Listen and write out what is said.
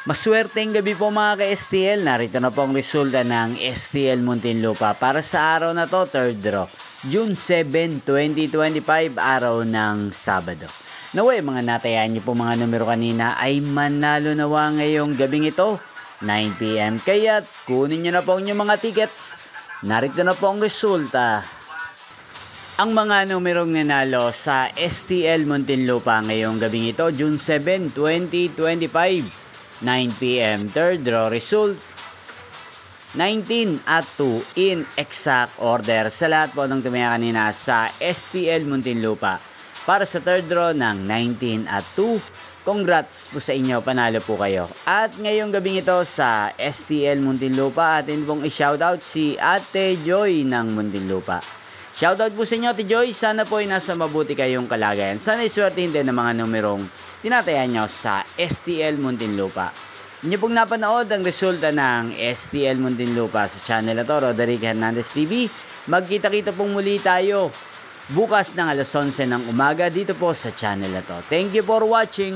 Maswerteng gabi po mga ka-STL. Narito na po ang resulta ng STL Muntinlupa para sa araw na to, third draw. June 7, 2025, araw ng Sabado. Naway mga natayaan niyo po mga numero kanina ay manalo nawa ngayong gabing ito, 9 PM. Kaya't kunin niyo na po ang inyong mga tickets. Narito na po ang resulta. Ang mga numerong nanalo sa STL Muntinlupa ngayong gabing ito, June 7, 2025. 9 PM, third draw result 19 at 2 in exact order sa lahat po ng tumaya kanina sa STL Muntinlupa para sa third draw ng 19 at 2. Congrats po sa inyo, panalo po kayo. At ngayong gabing ito sa STL Muntinlupa, atin pong i-shoutout si Ate Joy ng Muntinlupa. Shoutout po sa inyo, Ate Joy. Sana po ay nasa mabuti kayong kalagayan. Sana iswertein din ng mga numerong tinatayan nyo sa STL Muntinlupa. Inyo pong napanood ang resulta ng STL Muntinlupa sa channel na to, Roderick Hernandez TV. Magkita-kita pong muli tayo bukas ng alas 11 ng umaga dito po sa channel na to. Thank you for watching.